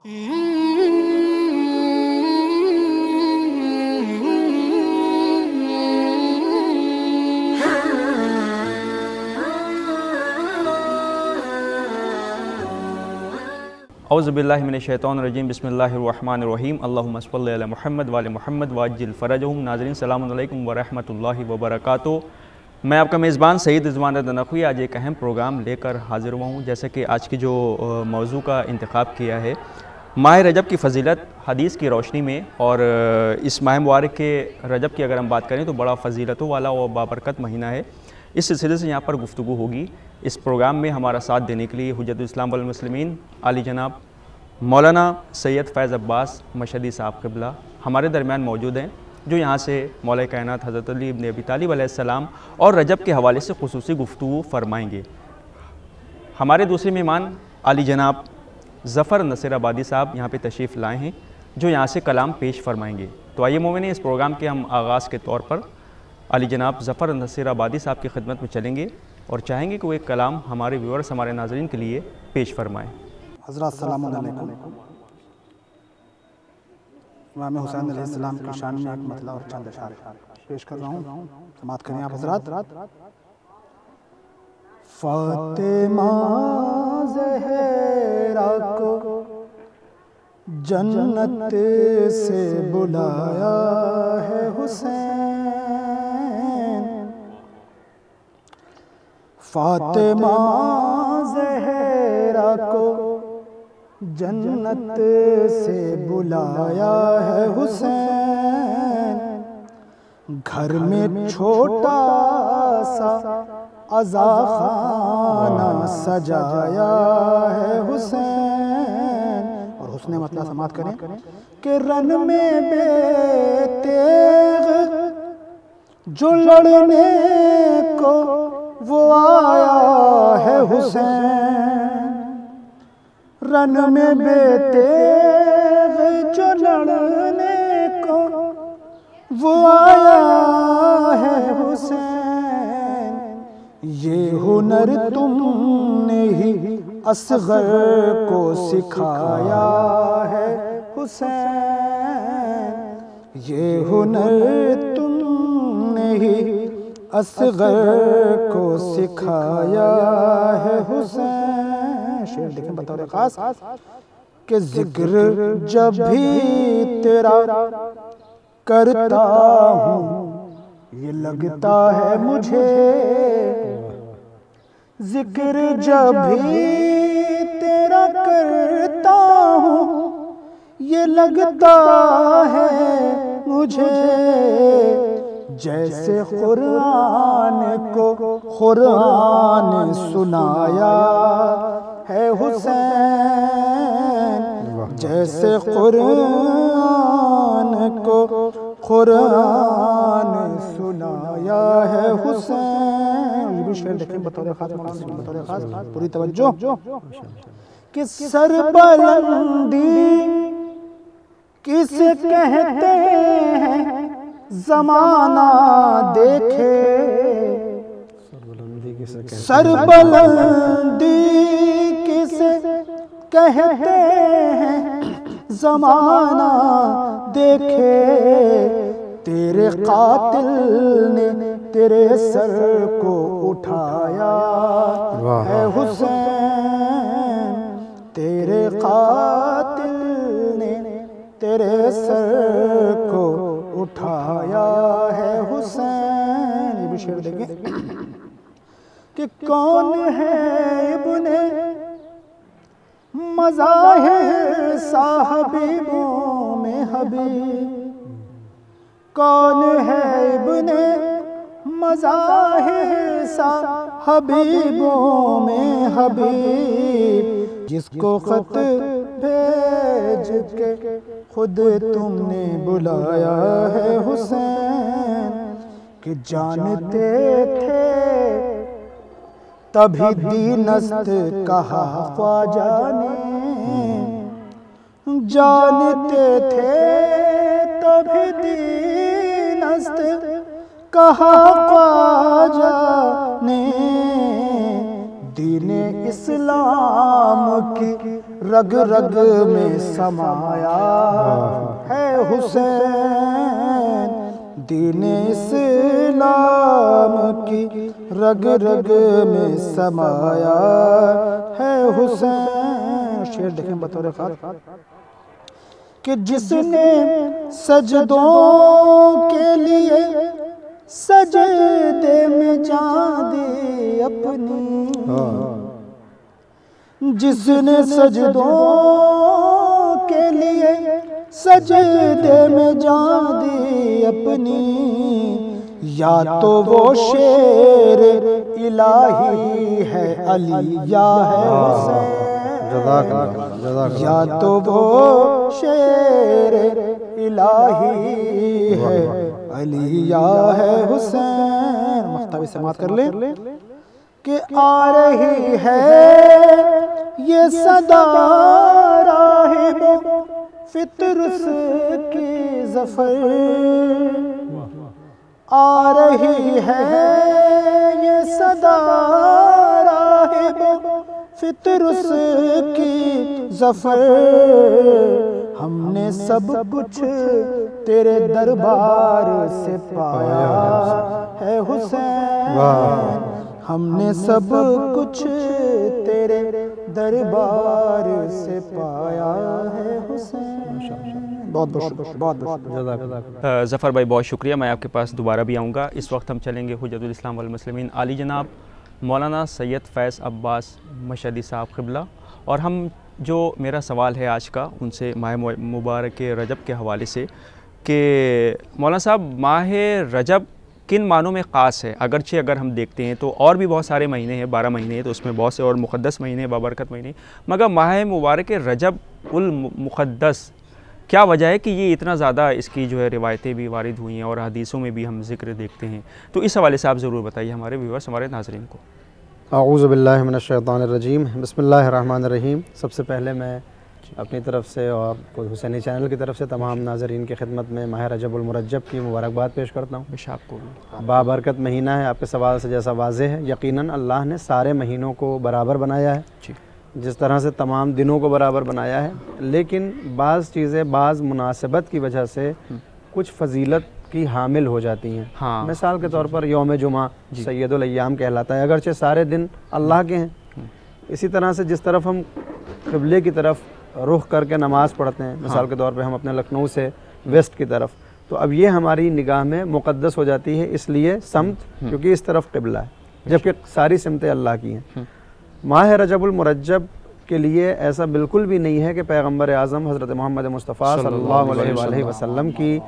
औज़ुबिल्लाहि मिनश्शैतानिर्रजीम बिस्मिल्लाहिर्रहमानिर्रहीम अल्लाहुम्मा सल्लि अला मुहम्मद व आलि मुहम्मद वाज्जिल फ़रजहुम। नाज़रीन सलाम अलैकुम व रहमतुल्लाहि व बरकातुहू। मैं आपका मेज़बान सईद रिज़वान रज़ा नक़वी आज एक अहम प्रोग्राम लेकर हाज़िर हुआ हूँ। जैसे कि आज की जो मौजू का इंतख़ाब किया है, माह रजब की फ़जीलत हदीस की रोशनी में। और इस माह मुबारक के रजब की अगर हम बात करें तो बड़ा फ़जीलतों वाला और बाबरकत महीना है। इस सिलसिले से यहाँ पर गुफ्तगू होगी। इस प्रोग्राम में हमारा साथ देने के लिए हुज्जतुल इस्लाम वल मुस्लिमीन आली जनाब मौलाना सैयद फ़ैज़ अब्बास मशहदी साहब क़िबला हमारे दरमियान मौजूद हैं, जो यहाँ से मौला कायनात हज़रत अली इब्न अबी तालिब अलैहिस्सलाम और रजब के हवाले से ख़ुसूसी गुफ्तगू फ़रमाएँगे। हमारे दूसरे मेहमान आली जनाब ज़फ़र नसीर आबादी साहब यहाँ पे तशरीफ़ लाए हैं, जो यहाँ से कलाम पेश फ़रमाएँगे। तो आइए मोमिन, इस प्रोग्राम के हम आगाज़ के तौर पर आली जनाब ज़फ़र नसीर आबादी साहब की खिदमत में चलेंगे और चाहेंगे कि वो एक कलाम हमारे व्यूअर्स, हमारे नाज़रीन के लिए पेश फ़रमाएँ। हज़रत सलाम अलैकुम। इमाम हुसैन अलैहिस्सलाम की शान में एक मतला और चंद अशार पेश कर रहा हूँ, समाअत करें आप हज़रात। फ़ातिमा ज़हरा को जन्नत से बुलाया है हुसैन। फ़ातिमा ज़हरा को जन्नत से बुलाया है हुसैन। घर में छोटा सा अज़ाख़ाना सजाया है हुसैन। और हुस्ने मतलब समाअत करें कि रन में बेतेग़ जो लड़ने को वो आया है हुसैन। रन में बेतेग़ जो लड़ने को वो आया है हुसैन। ये हुनर तुमने ही असग़र को सिखाया है हुसैन। ये हुनर तुमने ही असग़र को सिखाया है हुसैन। शेर देखें बतौर ख़ास कि ज़िक्र जब भी तेरा करता हूँ ये लगता है मुझे। ज़िक्र जब भी तेरा करता हूँ ये लगता है मुझे। जैसे क़ुरआन को क़ुरआन सुनाया है हुसैन। जैसे क़ुरआन को क़ुरआन सुनाया है हुसैन। ये भी शेर देखें बतौर ख़ास पूरी तवज्जो कि सरबलंदी किसे कहते हैं ज़माना देखे। सरबलंदी किसे कहते हैं ज़माना देखे। तेरे कातिल ने तेरे सर को उठाया है हुसैन। तेरे कातिल ने तेरे सर को उठाया है हुसैन। ये भी शेर देंगे कि कौन है इब्ने मज़ाहिर साहबीबों में हबीब। कौन है इब्ने मज़ाहिर साहबीबों में हबीब। जिसको ख़त भेज के खुद तुमने बुलाया है हुसैन। कि जानते थे तभी दीनस्त कहा ख्वाजा ने। जानते थे तभी दीनस्त कहा ख्वाजा ने। दीन इस्लाम की रग रग में समाया है हुसैन, दीन इस्लाम की रग रग में समाया है हुसैन। शेर देखें बतौर खास कि जिसने सजदों के लिए सजदे में जान दी अपनी, जिसने सजदों के लिए सजदे में जान दी अपनी, या तो वो शेर इलाही है अली या है हुसैन, या तो वो शेर इलाही है अली या है हुसैन। मुख्तावी समात कर ले कि आ रही है ये सदा राहिबो फितरस की ज़फ़र, आ रही है ये सदा राहिबो फितरस की ज़फ़र, हमने सब कुछ तेरे दरबार से पाया है हुसैन, हमने सब कुछ तेरे दरबार से पाया है हुसैन। बहुत ज़फ़र भाई बहुत शुक्रिया, मैं आपके पास दोबारा भी आऊँगा। इस वक्त हम चलेंगे हुज्जतुल इस्लाम वल मुस्लिमीन आली जनाब मौलाना सैयद फैज़ अब्बास मशहदी साहब क़िबला, और हम जो मेरा सवाल है आज का उनसे माह मुबारक रजब के हवाले से कि मौलाना साहब माह रजब किन मानों में ख़ास है? अगरचे अगर हम देखते हैं तो और भी बहुत सारे महीने हैं, 12 महीने हैं, तो उसमें बहुत से और मुक़द्दस महीने हैं, बाबरकत महीने, मगर माह मुबारक रजब उल मुक़द्दस क्या वजह है कि ये इतना ज़्यादा इसकी जो है रिवायतें भी वारिद हुई हैं और हदीसों में भी हम ज़िक्र देखते हैं, तो इस हवाले से आप ज़रूर बताइए हमारे व्यूअर्स, हमारे नाज़रीन को। आऊज़ु बिल्लाहि मिनश्शैतानिर्रजीम, बिस्मिल्लाहिर्रहमानिर्रहीम। सबसे पहले मैं अपनी तरफ से और हुसैनी चैनल की तरफ से तमाम नाज़रीन की खिदमत में माह रजबुल मुरज्जब की मुबारकबाद पेश करता हूँ। आपको भी बाबरकत महीना है, आपके सवाल से जैसा वाज़ेह है, यकीनन अल्लाह ने सारे महीनों को बराबर बनाया है, जिस तरह से तमाम दिनों को बराबर बनाया है, लेकिन बाज़ चीज़ें बाज़ मुनासिबत की वजह से कुछ फ़जीलत की हामिल हो जाती हैं। हाँ। मिसाल के तौर पर यौम जुमा सैयदुल अय्याम कहलाता है, अगरचे सारे दिन अल्लाह के हैं। इसी तरह से जिस तरफ हम क़िबले की तरफ रुख करके नमाज़ पढ़ते हैं, मिसाल के तौर पे हम अपने लखनऊ से वेस्ट की तरफ, तो अब ये हमारी निगाह में मुक़द्दस हो जाती है, इसलिए समत क्योंकि इस तरफ क़िबला है, जबकि सारी सिमतें अल्लाह की हैं। माह रजबुल मुरज्जब के लिए ऐसा बिल्कुल भी नहीं है कि पैगम्बर आज़म हज़रत मोहम्मद मुस्तफ़ा सल्लल्लाहु अलैहि वसल्लम की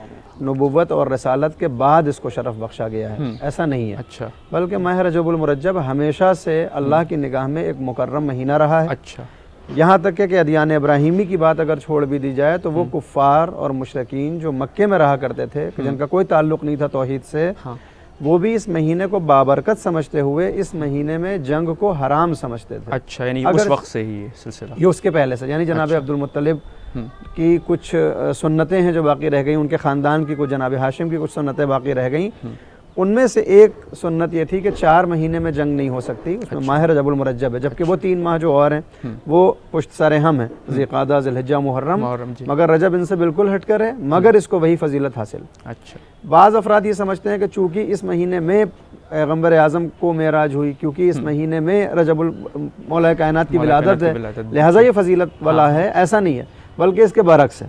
नबुव्वत और रसालत के बाद इसको शरफ़ बख्शा गया है, ऐसा नहीं है। अच्छा। बल्कि माह रजबुल मुरज्जब हमेशा से अल्लाह की निगाह में एक मुकर्रम महीना रहा है। अच्छा। यहाँ तक कि अदियान इब्राहिमी की बात अगर छोड़ भी दी जाए तो वो कुफ़ार और मुशरिकीन जो मक्के में रहा करते थे, जिनका कोई ताल्लुक़ नहीं था तौहीद से, हाँ। वो भी इस महीने को बाबरकत समझते हुए इस महीने में जंग को हराम समझते थे। अच्छा, यानी उस वक्त से ही ये सिलसिला, ये उसके पहले से, यानी जनाब अब्दुल मुत्तलिब की कुछ सुन्नतें हैं जो बाकी रह गई, उनके ख़ानदान की कुछ, जनाब हाशिम की कुछ सुन्नतें बाकी रह गई। उनमें से एक सुन्नत ये थी कि 4 महीने में जंग नहीं हो सकती, उसमें माह रजबुल मुरज्जब है, जबकि वो 3 माह जो और हैं वो पुश्त सर हम हैं, ज़िक़ादा, ज़िलहिज्जा, मुहर्रम, मगर रजब इनसे बिल्कुल हटकर है, मगर इसको वही फजीलत हासिल। अच्छा। बाज़ अफराद ये समझते हैं कि चूँकि इस महीने में पैगम्बर आज़म को मेराज हुई, क्योंकि इस महीने में रजबुल मौला कायनात की विलादत है, लिहाजा ये फजीलत वाला है, ऐसा नहीं है, बल्कि इसके बरक्स है,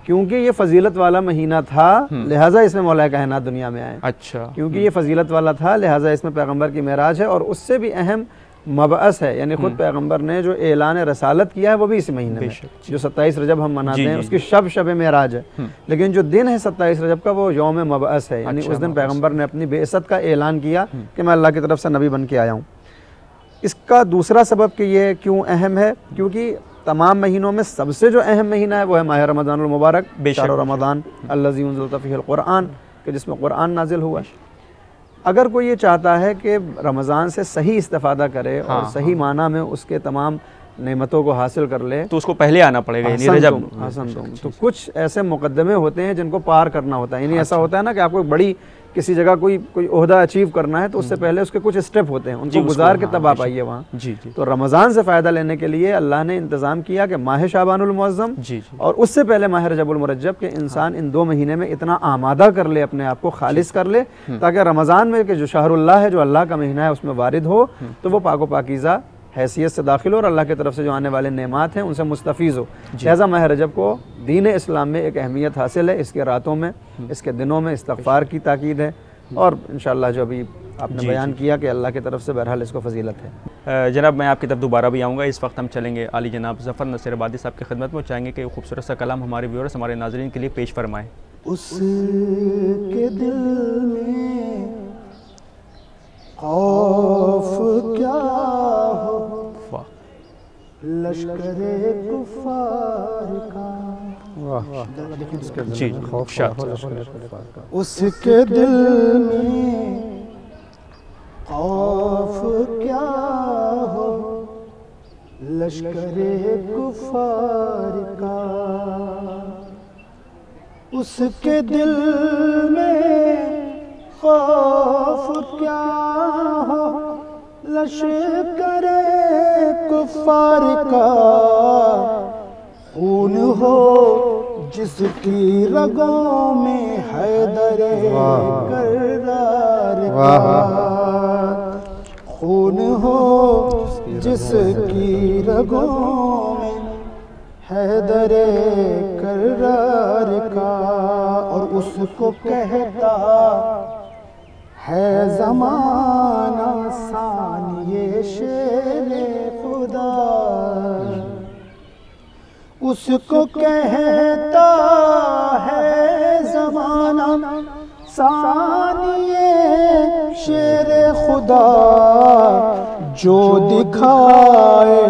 क्योंकि ये फजीलत वाला महीना था, लिहाजा इसमें मौला कायनात दुनिया में आए। अच्छा। क्योंकि ये फजीलत वाला था, लिहाजा इसमें पैगम्बर की मेराज है, और उससे भी अहम मबअस है, यानी खुद पैगम्बर ने जो ऐलान रसालत किया है वो भी इस महीने में, जो 27 रजब हम मनाते हैं उसकी शब मेराज है, लेकिन जो दिन है 27 रजब का वो यौम मबअस है, यानी उस दिन पैगम्बर ने अपनी बेइज्जत का ऐलान किया कि मैं अल्लाह की तरफ से नबी बन के आया हूँ। इसका दूसरा सबब कि ये क्यों अहम है, क्योंकि तमाम महीनों में सबसे जो अहम महीना है वो है माह रमज़ानुल मुबारक, शहर रमज़ान अल्लज़ी उन्ज़िला फ़ीहिल क़ुरआन, कि जिसमें क़ुरआन नाजिल हुआ। अगर कोई ये चाहता है कि रमज़ान से सही इस्तिफ़ादा करे और सही माना में उसके तमाम नेमतों को हासिल कर ले, तो उसको पहले आना पड़ेगा, यानी रजब। तो कुछ ऐसे मुकद्दमे होते हैं जिनको पार करना होता है, यानी ऐसा होता है ना कि आपको बड़ी किसी जगह कोई ओहदा अचीव करना है तो उससे पहले उसके कुछ स्टेप होते हैं, उनको गुजार के तब आप आइए वहाँ। तो रमज़ान से फ़ायदा लेने के लिए अल्लाह ने इंतज़ाम किया कि माह शाबानुल मुअज़्ज़म और उससे पहले माह रजबुल मुरज्जब के इंसान इन 2 महीने में इतना आमादा कर ले, अपने आप को खालिस कर ले, ताकि रमज़ान में कि जो शहरुल्लाह है, जो अल्लाह का महीना है, उसमें वारिद हो तो वो पाको पाकीज़ा हैसियत से दाखिल हो और अल्लाह की तरफ से जो आने वाले नेमात हैं उनसे मुस्तफ़ीज़ हो। लिहाजा माह रजब को दीन इस्लाम में एक अहमियत हासिल है, इसके रातों में, इसके दिनों में इस्तग़फ़ार की ताकीद है और इंशाअल्लाह जो अभी आपने बयान किया कि अल्लाह की तरफ से बहरहाल इसको फजीलत है। जनाब मैं आपकी तरफ दोबारा भी आऊँगा। इस वक्त हम चलेंगे आली जनाब ज़फ़र नसीराबादी साहब की खिदमत में, चाहेंगे कि खूबसूरत सा कलाम हमारे व्यूअर्स, हमारे नाज़रीन के लिए पेश फरमाएँ। उसके दिल में खौफ क्या हो, लश्करे कुफार का। जी उसके दिल में खौफ क्या हो, लश्करे कुफार का। उसके दिल में खौफ क्या हो, लश्करे कुफार का। खून हो जिसकी रगों में हैदरे कर्रार का। खून हो जिसकी रगों में हैदरे कर्रार का। और उसको कहता है ज़माना सानिए शेरे खुदा। उसको कहता है ज़माना सानिए शेरे खुदा। जो दिखाए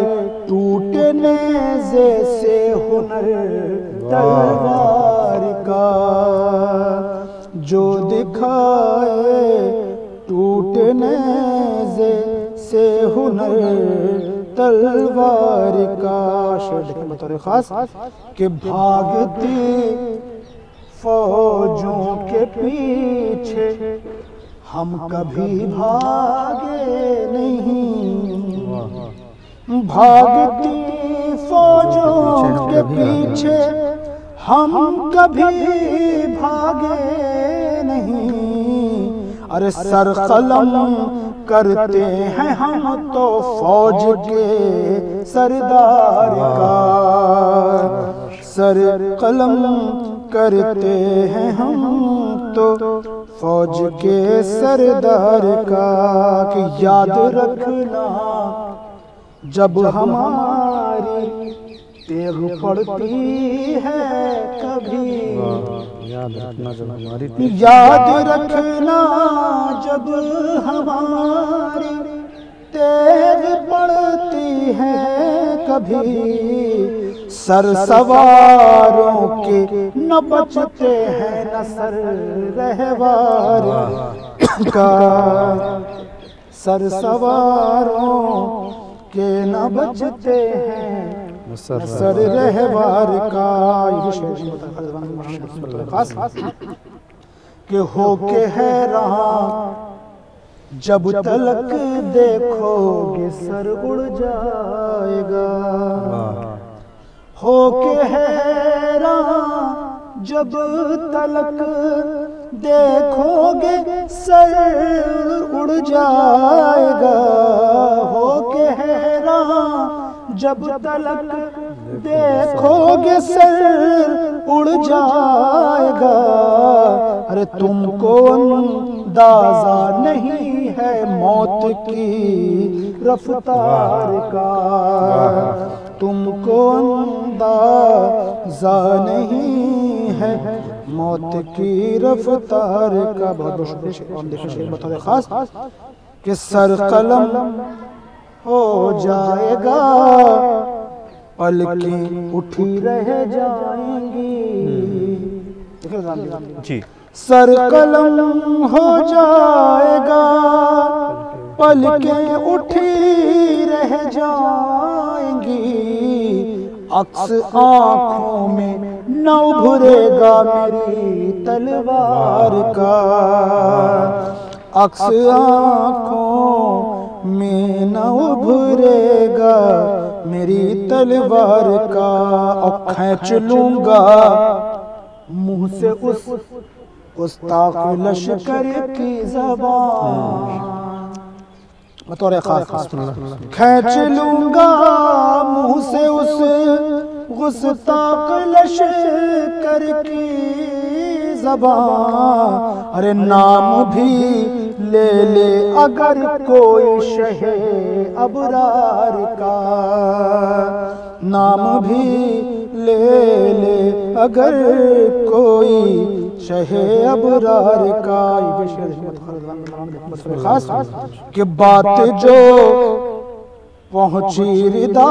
टूटे नेज़े से हुनर तलवार का। जो दिखाए टूटे नेज़े से हुनर तलवार का। शेर देखें बतौर खास कि भागती फौजों के पीछे हम कभी भागे नहीं। भागती फौजों के पीछे हम कभी भागे नहीं। अरे सर कलम करते हैं हम तो फौज के सरदार का। सर कलम करते हैं हम तो फौज के सरदार का। कि याद रखना जब हमारी तेग पड़ती है कभी। याद रखना जब हमारी तेग पड़ती है कभी। सर सवारों के न बचते हैं न सर रहवार का। सर सवारों के न बचते हैं सर रहवार का। कि हो के हैरान जब तलक देखोगे सर उड़ जाएगा। हो के हैरान जब तलक देखोगे सर उड़ जाएगा। हो के हैरान जब तलक देखोगे सर उड़ जाएगा। अरे तुमको अंदाजा नहीं है मौत की रफ्तार का। तुमको अंदाजा नहीं है मौत की रफ्तार का। बहुत शुक्रिया। बता खास कि सर कलम हो जाएगा, पलकें उठी रह जाएंगी। जी सर कलम हो जाएगा, पलकें उठी रह जाएंगी। अक्स आँखों में न उभरेगा मेरी तलवार का, अक्स आँखों में न उभरेगा मेरी तलवार का। और खींच लूंगा मुंह से उस गुस्ताख लश्कर की ज़बान, बतौर खास खींच लूंगा मुंह से उस गुस्ताख लश्कर की ज़बान। अरे नाम भी ले ले अगर कोई शहे अबरार का, नाम भी ले ले अगर कोई शहे अबरार का। खास कि बात जो पहुंची रिदा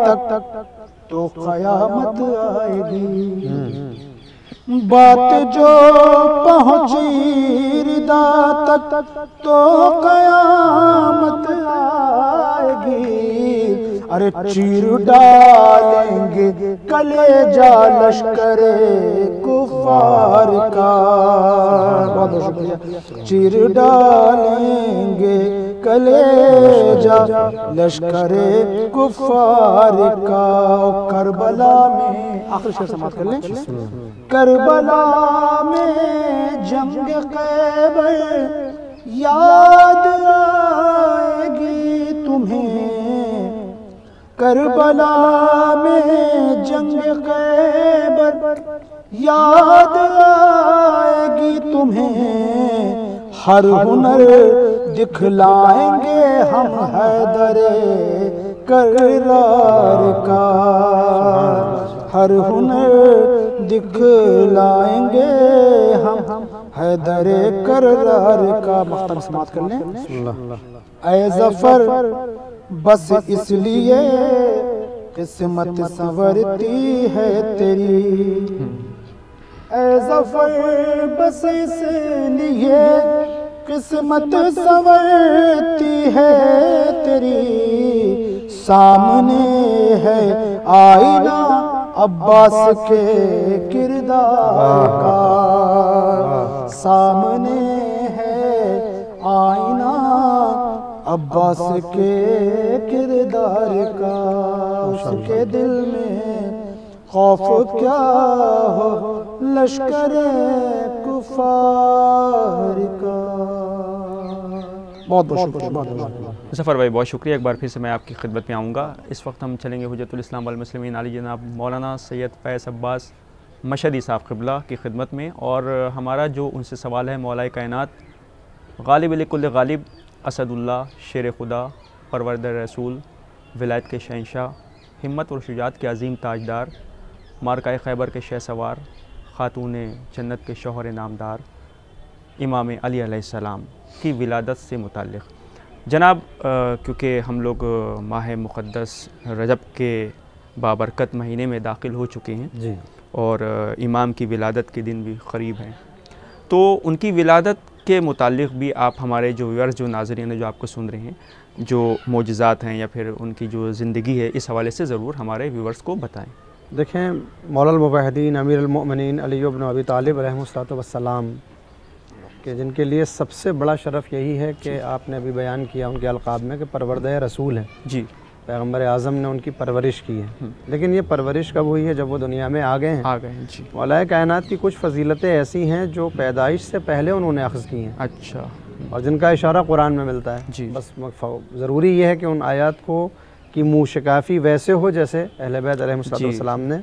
तक तो क़यामत आएगी, बात जो पहुंची रिदा तक तो क़यामत आएगी। अरे चीर डालेंगे कलेजा लश्कर कुफार का, बहुत बहुत शुक्रिया। चीर डालेंगे कलेजा लश्कर कुफार का। करबला में आखिर शेर समाप्त कर लें। करबला में जंग खैबर याद आएगी तुम्हें, करबला में जंग खैबर याद आएगी तुम्हें। हर हुनर दिखलाएंगे हम हैदरे कररार का, हर हुनर दिखलाएंगे हम हैदरे कररार का। मख्तम समाप्त कर लें। ऐ ज़फ़र बस इसलिए किस्मत संवरती है तेरी, ऐ ज़फ़र बस इसलिए किस्मत संवरती है तेरी। सामने है आईना अब्बास के किरदार का, सामने है आईना अब्बास के किरदार का। उसके दिल में खौफ क्या हो लश्कर कुफार का। बहुत बहुत शुक्रिया, बहुत बहुत ज़फ़र भाई बहुत शुक्रिया। एक बार फिर से मैं आपकी खिदमत में आऊँगा। इस वक्त हम चलेंगे हुज्जतुल इस्लाम वल मुस्लिमीन आली जनाब मौलाना सैयद फैज़ अब्बास मशहदी साहब क़िबला की खिदमत में, और हमारा जो उनसे सवाल है मौलाए कायनात गालिब लिकुल्ल गालिब असदुल्लाह शेर खुदा परवरदिगार रसूल विलायत के शहंशाह हिम्मत और शुजात के अजीम ताजदार मारकाए खैबर के शहसवार खातून जन्नत के शौहर नामदार इमाम अली अलैहिस्सलाम की विलादत से मुताल्लिक़। जनाब क्योंकि हम लोग माह मुक़द्दस रजब के बाबरकत महीने में दाखिल हो चुके हैं जी, और इमाम की विलादत के दिन भी क़रीब हैं, तो उनकी विलादत के मुताल्लिक़ भी आप हमारे जो व्यूअर्स जो नाज़रीन हैं जो आपको सुन रहे हैं, जो मोजज़ात हैं या फिर उनकी जो ज़िंदगी है, इस हवाले से ज़रूर हमारे व्यूअर्स को बताएं। देखें, मौलाना मुवहिदीन अमीरुल मोमिनीन अली इब्न अबी तालिब अलैहिस्सलातु वस्सलाम के जिनके लिए सबसे बड़ा शरफ़ यही है कि आपने अभी बयान किया उनके अलक़ाब में कि परवरदिगार रसूल हैं जी, पैगम्बर आज़म ने उनकी परवरिश की है। लेकिन ये परवरिश कब हुई है? जब वो दुनिया में आ गए हैं जी। मौलाए कायनात की कुछ फ़जीलतें ऐसी हैं जो पैदाइश से पहले उन्होंने अख़ज़ की हैं, अच्छा, और जिनका इशारा कुरान में मिलता है जी। बस ज़रूरी ये है कि उन आयात को की मुशिकाफ़ी वैसे हो जैसे अहले बैत अलैहिस्सलाम ने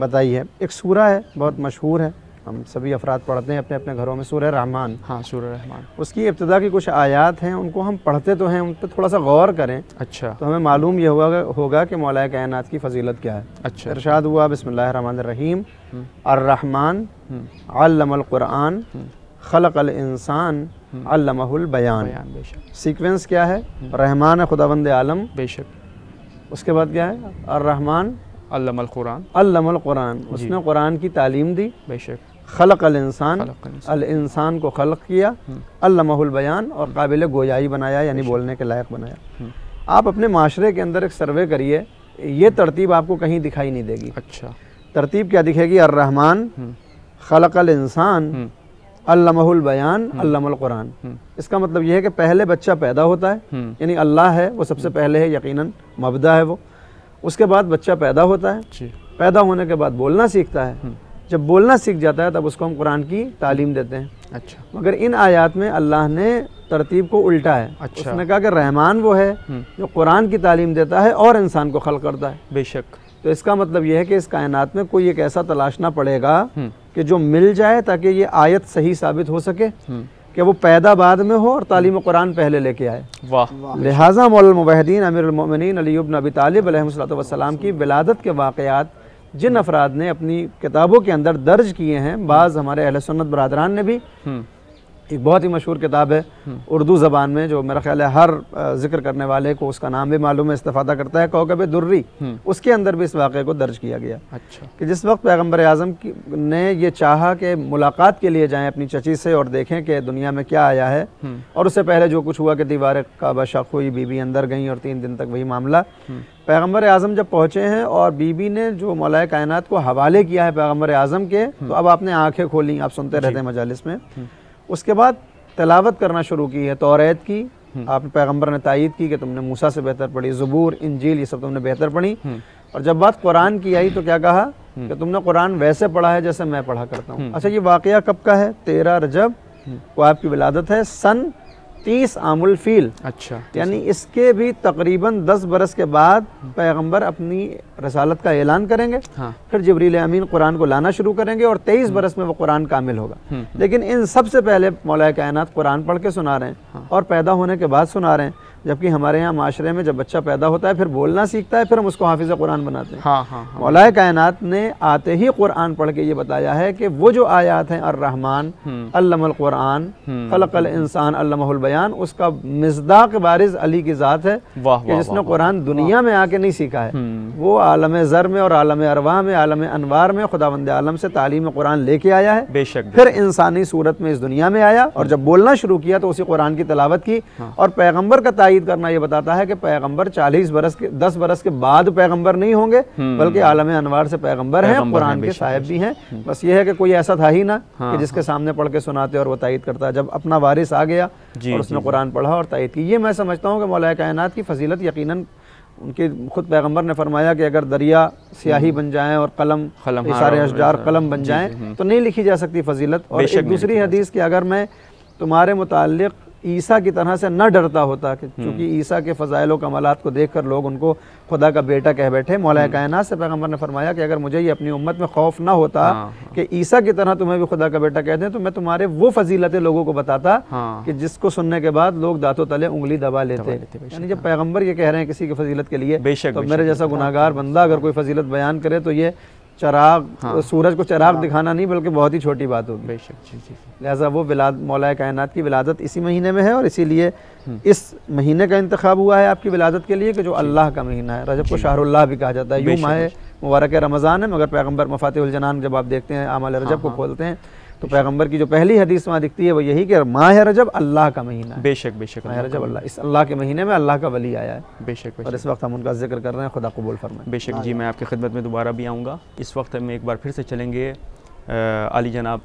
बताई है। एक सूरा है बहुत मशहूर है, हम सभी अफराद पढ़ते हैं अपने अपने घरों में, सूरह रहमान। हाँ, सूरह रहमान। उसकी इब्तिदा की कुछ आयात हैं, उनको हम पढ़ते तो हैं, उन पर थोड़ा सा गौर करें अच्छा तो हमें मालूम ये होगा कि मौलाए कायनात की फ़जीलत क्या है। अच्छा, इरशाद हुआ बिस्मिल्लाहिर्रहमानिर्रहीम अर्रहमान अल्लमल कुरान खलक़ल इंसान अल्लमहुल बयान। सीक्वेंस क्या है? रहमान खुदावंद आलम, बेशक। उसके बाद क्या है? अर्रहमान अल्लमल कुरान, अल्लमल कुरान, उसने कुरान की तालीम दी, बेशक। खलक़ल इंसान, अल इंसान को खल्क़ किया, अल्लमहुल बयान, और काबिल गोयाई बनाया, यानी बोलने के लायक बनाया। आप अपने माशरे के अंदर एक सर्वे करिए, ये तरतीब आपको कहीं दिखाई नहीं देगी। अच्छा, तरतीब क्या दिखेगी? अर्रहमान खलक़ल इंसान अल्लमहुल बयान अल्लमल कुरान। इसका मतलब यह है कि पहले बच्चा पैदा होता है, यानी अल्लाह है वो सबसे पहले है, यकीनन मबदा है वो। उसके बाद बच्चा पैदा होता है, पैदा होने के बाद बोलना सीखता है। जब बोलना सीख जाता है तब उसको हम कुरान की तालीम देते हैं। अच्छा, मगर इन आयात में अल्लाह ने तरतीब को उल्टा है। अच्छा। उसने कहा कि रहमान वो है जो कुरान की तालीम देता है और इंसान को खल्क़ करता है। बेशक। तो इसका मतलब यह है कि इस कायनात में कोई एक ऐसा तलाशना पड़ेगा कि जो मिल जाए ताकि ये आयत सही साबित हो सके कि वो पैदा बाद में हो और तालीम कुरान पहले लेके आए। वाह। लिहाजा मौलल मुवहिदीन अमीरुल मोमिनीन अली इब्न अबी तालिब अलैहिस्सलातु वस्सलाम की विलादत के वाक़यात जिन अफराद ने अपनी किताबों के अंदर दर्ज किए हैं, बाज़ हमारे अहले सुन्नत बरादरान ने भी, एक बहुत ही मशहूर किताब है उर्दू ज़बान में जो मेरा ख्याल है हर जिक्र करने वाले को उसका नाम भी मालूम है, इस्तिफ़ादा करता है, कौकब दुर्री, उसके अंदर भी इस वाक़े को दर्ज किया गया। अच्छा। कि जिस वक्त पैगम्बर आज़म ने ये चाहा कि मुलाकात के लिए जाएं अपनी चची से और देखें कि दुनिया में क्या आया है, और उससे पहले जो कुछ हुआ कि दीवार काबा शक हुई, बीबी अंदर गई और 3 दिन तक वही मामला। पैगम्बर आज़म जब पहुँचे हैं और बीबी ने जो मौलाए कायनात को हवाले किया है पैगम्बर आज़म के, तो अब आपने आँखें खोली, आप सुनते रहते हैं मजालिस में। उसके बाद तिलावत करना शुरू की है तौरात की, आपने पैगंबर ने तायीद की कि तुमने मूसा से बेहतर पढ़ी, ज़बूर इंजील ये सब तुमने बेहतर पढ़ी। और जब बात कुरान की आई तो क्या कहा कि तुमने कुरान वैसे पढ़ा है जैसे मैं पढ़ा करता हूँ। अच्छा, ये वाक़या कब का है? 13 रजब को आपकी विलादत है, सन 30 आमुल फील। अच्छा, यानी इसके भी तकरीबन 10 बरस के बाद पैगंबर अपनी रसालत का ऐलान करेंगे। हाँ। फिर जिब्रील अमीन कुरान को लाना शुरू करेंगे और 23 बरस में वो कुरान कामिल होगा। लेकिन इन सबसे पहले मौलाए कायनात कुरान पढ़ के सुना रहे हैं और पैदा होने के बाद सुना रहे हैं। जबकि हमारे यहाँ माशरे में जब बच्चा पैदा होता है फिर बोलना सीखता है, फिर हम उसको हाफिज़ कुरान बनाते हैं। हाँ, हाँ, हाँ। मौलाए कायनात ने आते ही कुरान पढ़ के ये बताया है कि वो जो आयात हैं अर्रहमान अल्लमल कुरान खलक़ल इंसान अल्लमहुल बयान, उसका मिज़दाक़ बारिज़ अली की ज़ात है कि जिसने कुरान दुनिया में आके नहीं सीखा है, वो आलम ज़र में और आलम अरवाह में, आलम अनवार में खुदावंद आलम से तालीम कुरान लेके आया है। बेशक। फिर इंसानी सूरत में इस दुनिया में आया और जब बोलना शुरू किया तो उसी कुरान की तिलावत की। और पैगंबर का तायीद करना ये बताता है कि पैगंबर 10 बरस के बाद पैगंबर नहीं होंगे, बल्कि आलम अनवार से पैगंबर हैं, कुरान के साहिब भी हैं। बस ये है कि कोई ऐसा था ही ना कि जिसके सामने पढ़ के सुनाते और वो तायीद करता। जब अपना वारिस आ गया और उसने कुरान पढ़ा और तायीद की, ये मैं समझता हूँ कि मौलाए कायनात की फजीलत यकीनन उनके खुद पैगंबर ने फरमाया कि अगर दरिया स्याही बन जाएं और कलम सारे अशजार कलम बन जाएं तो नहीं लिखी जा सकती फजीलत। और एक दूसरी हदीस कि अगर मैं तुम्हारे मुताल्लिक ईसा की तरह से न डरता होता, कि चूँकि ईसा के फ़ज़ाइल व कमालात को देखकर लोग उनको खुदा का बेटा कह बैठे, मौलाए कायनात से पैगंबर ने फरमाया कि अगर मुझे ये अपनी उम्मत में खौफ ना होता कि ईसा की तरह तुम्हें भी खुदा का बेटा कह दें, तो मैं तुम्हारे वो फजीलतें लोगों को बताता कि जिसको सुनने के बाद लोग दांतों तले उंगली दबा लेते। यानी जब पैगंबर ये कह रहे हैं किसी की फजीलत के लिए, तो मेरे जैसा गुनाहगार बंदा अगर कोई फजीलत बयान करे तो ये चराग, सूरज को चराग दिखाना नहीं बल्कि बहुत ही छोटी बात होगी। बेशक। जी जी। लिहाजा वो मौलाए कायनात की विलादत इसी महीने में है और इसीलिए इस महीने का इंतखाब हुआ है आपकी विलादत के लिए कि जो अल्लाह का महीना है। रजब को शाहरुल्लाह भी कहा जाता है। यूं माह मुबारक रमज़ान है, मगर पैगंबर मफातिहुल जनान जब आप देखते हैं आमाल रजब को खोलते हैं तो पैगंबर की जो पहली हदीस वहाँ दिखती है वो यही कि माह रजब अल्लाह का महीना है। बेशक बेशक। माह रजब अल्लाह, इस अल्लाह के महीने में अल्लाह का वली आया है। बेशक। और इस वक्त हम उनका जिक्र कर रहे हैं, खुदा कबूल फरमाए। बेशक जी, मैं आपकी खिदमत में दोबारा भी आऊँगा। इस वक्त हम एक बार फिर से चलेंगे अली जनाब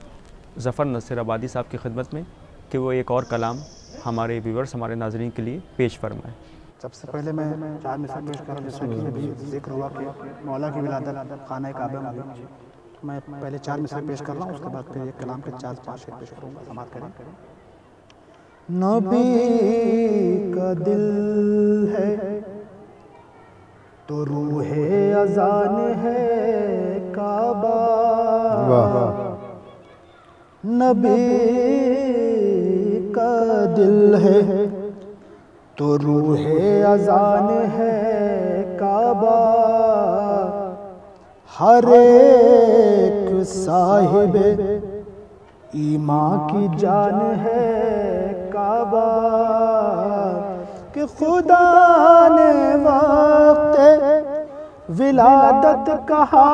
ज़फ़र नसीर आबादी साहब की खिदमत में कि वो एक और कलाम हमारे व्यूवर्स, हमारे नाज़रीन के लिए पेश फरमाएँ। सबसे पहले मैं 4 मिसरे पेश कर रहा हूँ जिसमें कि अभी जिक्र हुआ कि मौला की विलादत खाना काबा में हुई। मैं पहले 4 मिसरे पेश कर रहा हूँ, उसके बाद फिर एक कलाम के 4-5 शेर पेश करूँगा। समाअत करें। नबी का दिल है तो रूहे अजान है काबा, नबी का दिल है तो रूहे अजान है काबा, हर एक साहिब ईमान की जान है काबा, कि खुदा ने वक्त विलादत कहा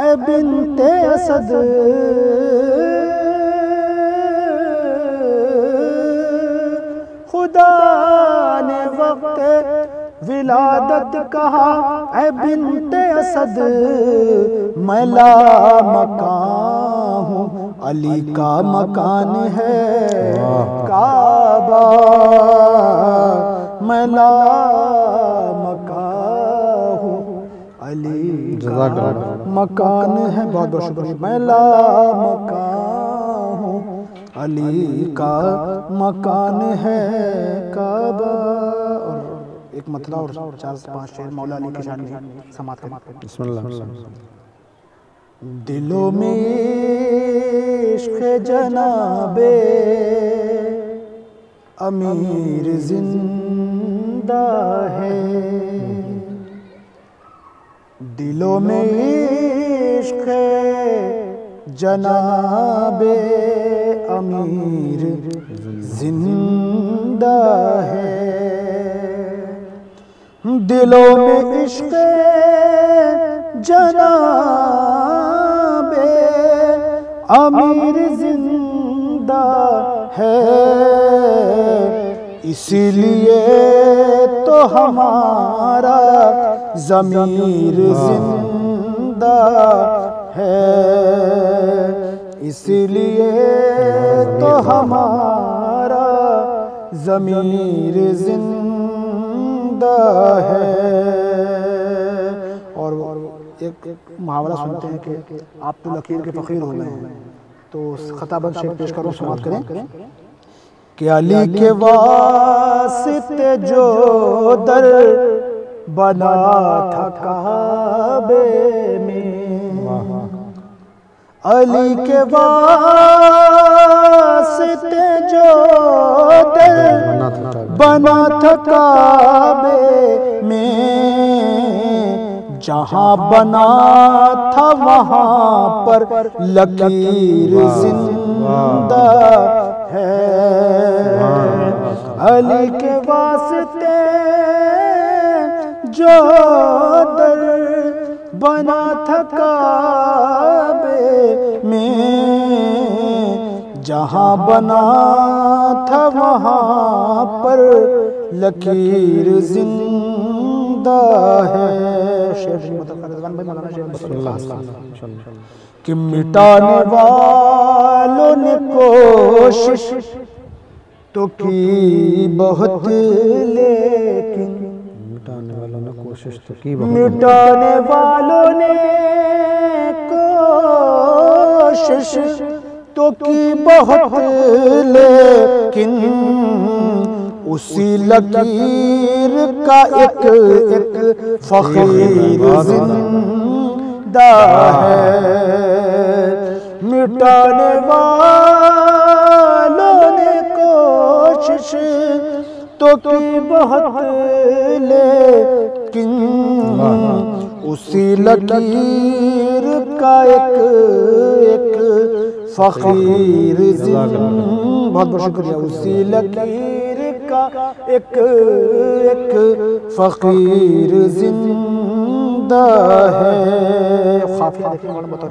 ए बिन्ते असद, खुदा ने वक्त विलादत कहा ऐ बिन्ते असद, मैं ला मकान हूँ, अली का मकान है काबा, मैं ला मकान हूँ, अली का मकान है। बहुत बहुत शुक्रिया। मैं ला मकान हूँ, अली का मकान है काबा। और एक मतला और 4 से 5 शेर मौला अली की शान में समात करें। बिस्मिल्लाह। दिलों में इश्क़ जनाबे अमीर जिंदा है, दिलों में इश्क़ जनाबे अमीर जिंदा है, दिलों में इश्क़ जनाबे अमीर जिंदा है, इसीलिए तो हमारा ज़मीर जिंदा है, इसीलिए तो हमारा ज़मीर जिंदा है। और एक मुहावरा सुनते हैं कि आप तो लकीर के फ़कीर हो गए हैं, तो खताबंद शेर पेश करो, समात करें कि अली के वास्ते जो दर बना था काबे में, अली के वास्ते जो दर बना था काबे में, जहाँ बना था वहाँ पर लकीर जिंदा है, अली के वास्ते जो दर बना था काबे में, जहाँ बना था वहाँ पर लकीर जिंदा है। कि मिटाने वालों ने कोशिश तो की बहुत, लेकिन मिटाने वालों ने कोशिश तो की बहुत, मिटाने वालों ने कोशिश तो की बहुत, लेकिन उसी लकीर का एक एक फकीर जिंदा है, मिटाने वालों ने कोशिश तो की बहुत, लेकिन उसी लकीर का एक एक फकीर बहुत बहुत शुक्रिया, उसी लकीर का एक एक फकीर जिंदा है। काफिया देखेंगे बतौर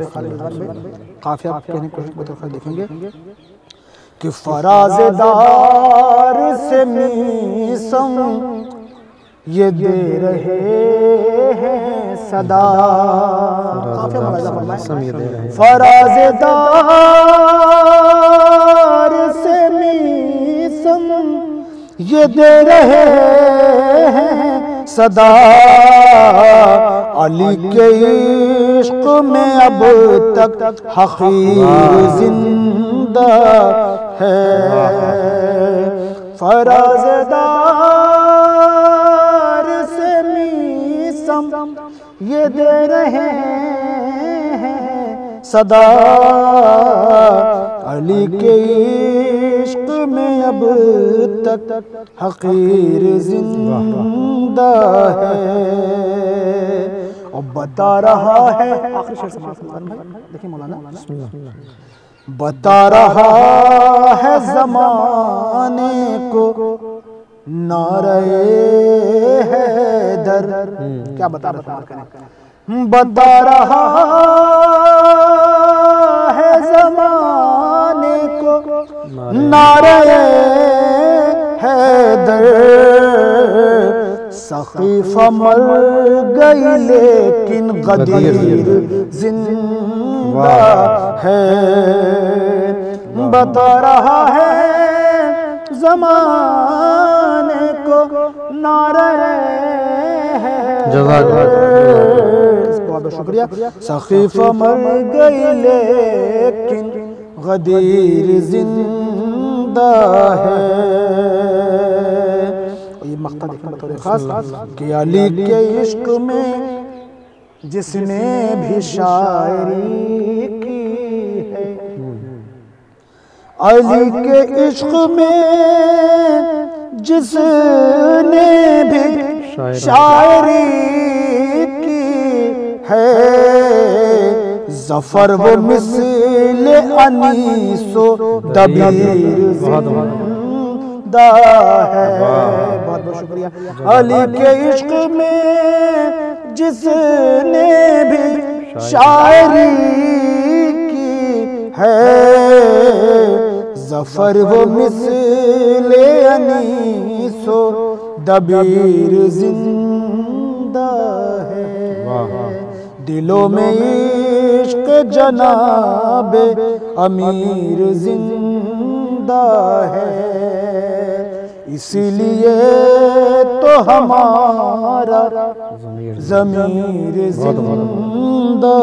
काफिया कहने की कोशिश बतौर देखेंगे कि फराज़दार से मीसम ये दे रहे हैं सदा, फराज़दार से मीसम ये दे रहे हैं सदा, अली के इश्क़ में अब तक हक़ीर जिंदा है, फराज़दार से मीसम ये दे रहे हैं सदा, अली के इश्क़ में अब तक हक़ीर जिंदा है। और बता रहा है, आखिरी शेर देखिए मौलाना, बता रहा है ज़माने को नारे हैदर, क्या बता रहा है, बता रहा है ज़माने को नारे हैदर, सख्त सकीफ़ा मर गई लेकिन गदीर जिंदा है, बता रहा है ज़माने को नारे है। बहुत शुक्रिया। सकीफ़ा मर गई लेकिन गदीर जिंदा है। ये मक्ता देखना बतौर खास कि अली के इश्क में जिसने भी शायरी की है, अली के इश्क में जिसने भी शायरी की है, जफर वो मिसल अनीसो दबीर जिंदा है। बहुत बहुत शुक्रिया। अली के इश्क में जिसने भी शायरी की है, जफर वो मिसल अनीसो दबीर जिंदा है। दिलों में इश्क जनाबे अमीर जिंदा है, इसीलिए तो हमारा ज़मीर जिंदा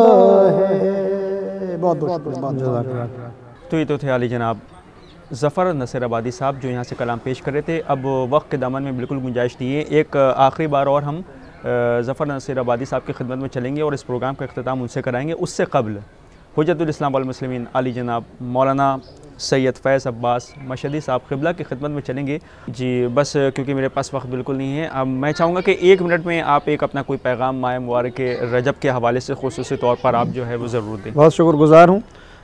है। बहुत बहुत शुक्रिया। तो ये तो थे आली जनाब ज़फ़र नसीराबादी साहब जो यहाँ से कलाम पेश कर रहे थे। अब वक्त के दामन में बिल्कुल गुंजाइश नहीं है, एक आखिरी बार और हम ज़फ़र नसीराबादी साहब की खिदमत में चलेंगे और इस प्रोग्राम का अख्तिताम उनसे कराएंगे। उससे कबल हुज्जतुल इस्लाम वल मुस्लिमीन आली जनाब मौलाना सैयद फ़ैज़ अब्बास मशहदी साहब क़िबला की खिदमत में चलेंगे। जी बस क्योंकि मेरे पास वक्त बिल्कुल नहीं है, अब मैं चाहूँगा कि 1 मिनट में आप एक अपना कोई पैगाम माह मुबारक के रजब के हवाले से ख़ुसूसी तौर पर आप जो है वो ज़रूर दें। बहुत शुक्रगुज़ार हूँ,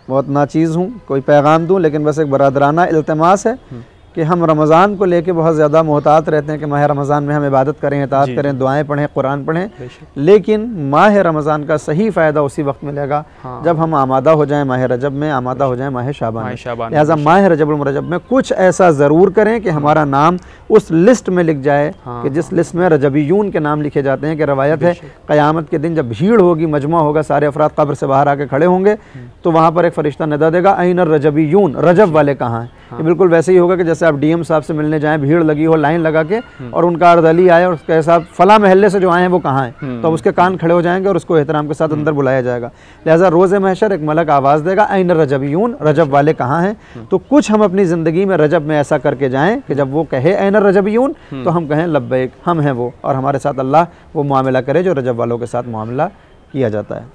बहुत नाचीज़ हूँ कोई पैगाम दूँ, लेकिन बस एक बरादराना इल्तिमास है कि हम रमज़ान को लेके बहुत ज़्यादा मोहतात रहते हैं कि माह रमज़ान में हम इबादत करें, इताअत करें, दुआएं पढ़ें, कुरान पढ़ें, लेकिन माह रमज़ान का सही फ़ायदा उसी वक्त मिलेगा जब हम आमादा हो जाएं माह रजब में, आमादा हो जाएं माह शाबान में। लिहाजा माह रजबुल मुरज्जब में कुछ ऐसा ज़रूर करें कि हमारा नाम उस लिस्ट में लिख जाए कि जिस लिस्ट में रजबीयून के नाम लिखे जाते हैं। कि रवायत है क़यामत के दिन जब भीड़ होगी, मजमा होगा, सारे अफराद कब्र से बाहर आके खड़े होंगे, तो वहाँ पर एक फ़रिश्ता निदा देगा, ऐन रजबीयून, रजब वाले कहाँ हैं। ये बिल्कुल वैसे ही होगा कि जैसे आप डीएम साहब से मिलने जाएं, भीड़ लगी हो लाइन लगा के, और उनका अर्द अली आए और उसके साहब फला महल्ले से जो आए हैं वो कहाँ हैं, तो उसके कान खड़े हो जाएंगे और उसको एहतराम के साथ अंदर बुलाया जाएगा। लिहाजा रोज़ महशर एक मलक आवाज़ देगा, ऐन रजबीयून, रजब वाले कहाँ हैं। तो कुछ हम अपनी ज़िंदगी में रजब में ऐसा करके जाएँ कि जब वो कहे ऐन रजबीयून तो हम कहें लब्बैक, हम हैं वो, और हमारे साथ अल्लाह वो मामला करे जो रजब वालों के साथ मामला किया जाता है।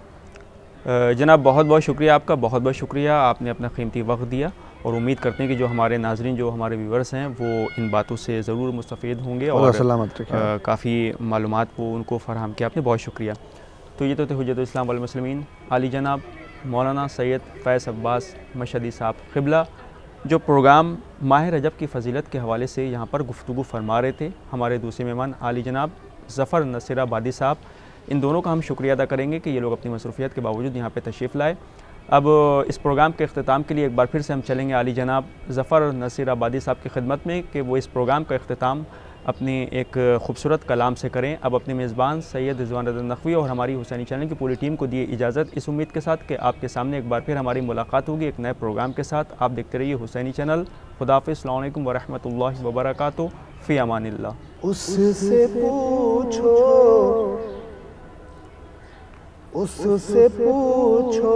जनाब बहुत बहुत शुक्रिया आपका, बहुत बहुत शुक्रिया, आपने अपना कीमती वक्त दिया और उम्मीद करते हैं कि जो हमारे नाजरीन, जो हमारे व्यूवर्स हैं वो इन बातों से ज़रूर मुस्तफ़ीद होंगे और काफ़ी मालूमात वो उनको फ़राहम किया। आपने बहुत शुक्रिया। तो ये तो थे हुज्जतुल इस्लाम वल मुस्लिमीन आली जनाब मौलाना सैयद फ़ैज़ अब्बास मशहदी साहब क़िबला, जो प्रोग्राम माह रजब की फ़जीलत के हवाले से यहाँ पर गुफ्तगू फरमा रहे थे। हमारे दूसरे मेहमान आली जनाब ज़फ़र नसीराबादी साहब, इन दोनों का हम शुक्रिया अदा करेंगे कि ये लोग अपनी मसरूफ़ियत के बावजूद यहाँ पे तशरीफ़ लाए। अब इस प्रोग्राम के अख्तिताम के लिए एक बार फिर से हम चलेंगे आली जनाब ज़फ़र नसीराबादी साहब की खिदमत में कि वो इस प्रोग्राम का अख्तिताम अपनी एक खूबसूरत कलाम से करें। अब अपने मेज़बान सैयद रिज़वान रज़ा नक़वी और हमारी हुसैनी चैनल की पूरी टीम को दिए इजाज़त, इस उम्मीद के साथ कि आपके सामने एक बार फिर हमारी मुलाकात होगी एक नए प्रोग्राम के साथ। आप देखते रहिए हुसैनी चैनल। खुदाफ़िज़, अस्सलामु अलैकुम व रहमतुल्लाहि व बरकातुहू, फ़ी अमानिल्लाह। उससे पूछो, उससे पूछो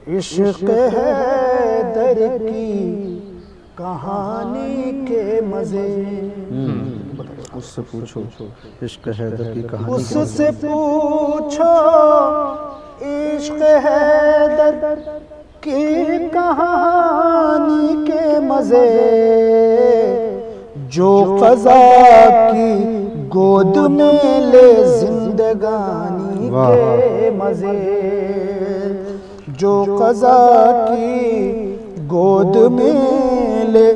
इश्क़ हैदर की कहानी के मज़े। उससे पूछो इश्क़ हैदर की कहानी, उससे पूछो इश्क़ हैदर की कहानी के मज़े, जो क़ज़ा की गोद में ले जिंदगानी के मज़े, जो क़ज़ा की गोद में ले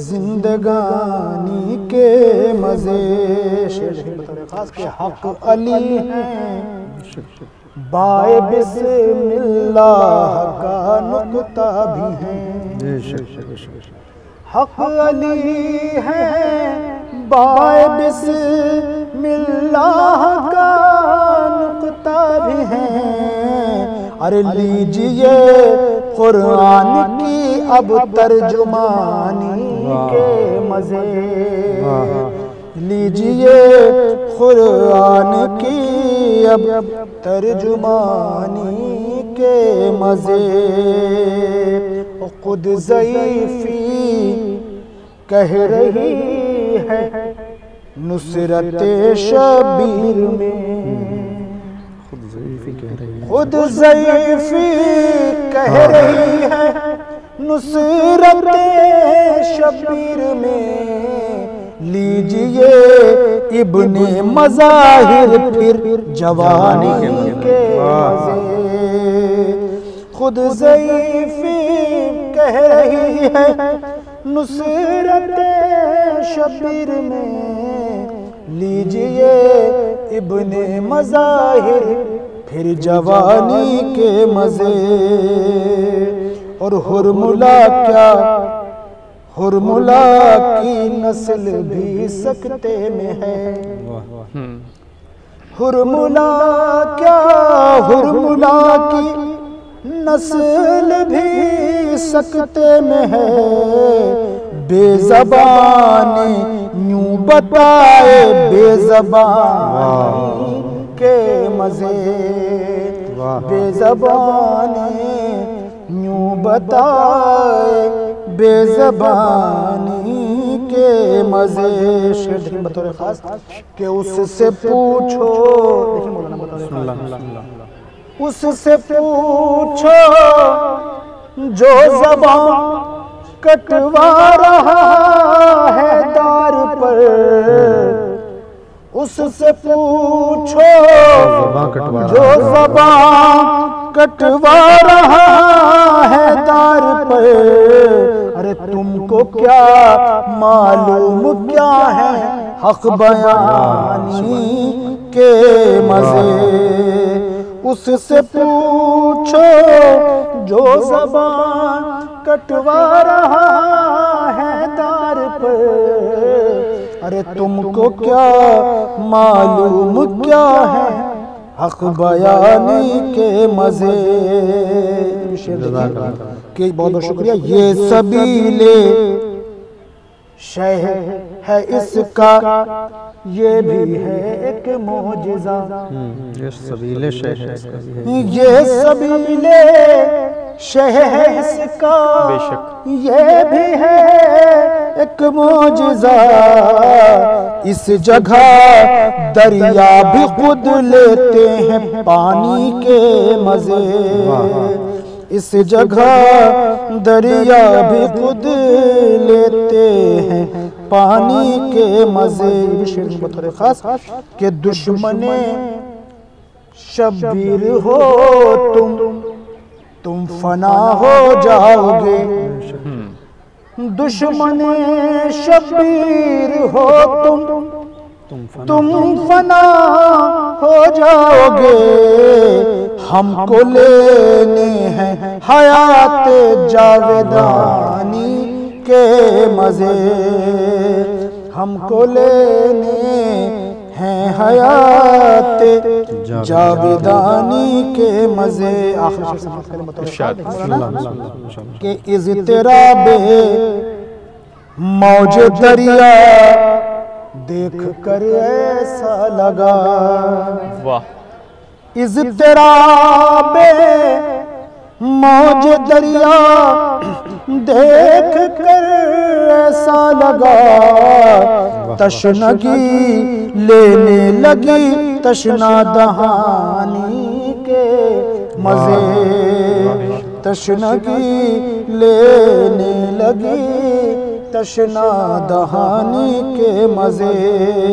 जिंदगानी के मज़े। खास के हक़ अली हैं, बाए बिस्मिल्लाह का नुक्ता भी है। हक़ अली हैं, बाए बिस्मिल्लाह का नुक्ता भी है। अरे लीजिए कुरान की अब तर्जुमानी के मजे, लीजिए कुरान की अब तर्जुमानी के मजे। खुद ज़ईफ़ी कह रही है नुसरत शबीर में, खुद ज़ईफ़ी कह रही है नुसरत शबीर में। लीजिए इब्ने मज़ाहिर फिर जवानी के मज़े। खुद ज़ईफ़ी कह रही है नुसरत शबीर में। लीजिए इब्ने मज़ाहिर फिर जवानी के मज़े। और हुरमुला क्या, हुरमुला की नस्ल भी सकते में है। हुरमुला क्या, हुरमुला की नस्ल भी सकते में है। बेज़बाने यूं बताए बेज़बानी के मज़े, बेज़बाने यूं बताए बेज़बानी के मज़े। शेर बतौर खास कि उससे पूछो, उससे पूछो जो ज़बान कटवा रहा है दार पर। उससे पूछो जो ज़बान कटवा रहा है दार पर। अरे तुमको क्या मालूम क्या है हक बयानी के मज़े। उससे पूछो जो ज़बान कटवा रहा है दार पर। अरे तुमको क्या मालूम क्या है हक बयानी के मज़े। कि बहुत बहुत शुक्रिया। ये सबीले शह है इसका, ये भी है एक मोजिज़ा। ये सबीले शह है, ये सबीले शह है इसका, ये भी है एक मोजिज़ा। इस जगह दरिया भी खुद लेते हैं पानी के मज़े। इस जगह दरिया भी खुद लेते हैं पानी के मज़े। बतौर खास के दुश्मने शबीर हो तुम फना हो जाओगे। दुश्मने शबीर हो तुम फना हो जाओगे। हमको लेने हैं हयात जावेदानी के मज़े। हमको लेने हैं हयात जावेदानी के मज़े। आखिर के इज़्तिराबे मौज दरिया देख कर ऐसा लगा। वाह। इज़्तिराबे मौज दरिया देख कर ऐसा लगा। तशनगी लेने लगी तशना दहानी के मज़े। तशनगी लेने लगी तशना दहानी के मज़े।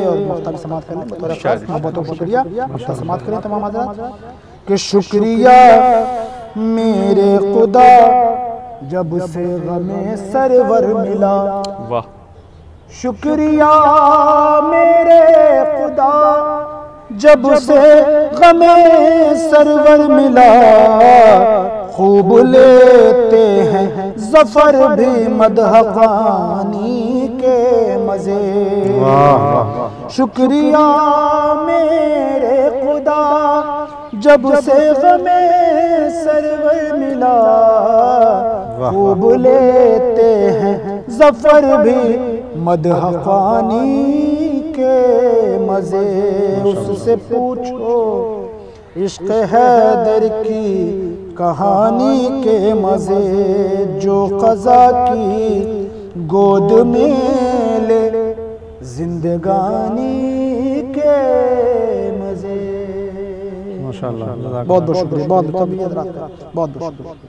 और मुख्तार समात करने बहुत बहुत शुक्रिया। मुख्तार समात करें तमाम हज़रात कि शुक्रिया मेरे खुदा जब से गमे सरवर मिला। वाह। शुक्रिया मेरे खुदा जब से गमे सरवर मिला। खूब लेते हैं ज़फ़र भी मदह ख़ानी के मजे। शुक्रिया मेरे खुदा जब से गमे सरवर मिला, खूब लेते हैं जफर भी मदह ख़ानी के मजे। उससे पूछो इश्क़ हैदर की कहानी के मजे, जो क़ज़ा की गोद में ले जिंदगानी के मजे। माशाअल्लाह, बहुत बहुत शुक्रिया, बहुत बहुत शुक्रिया।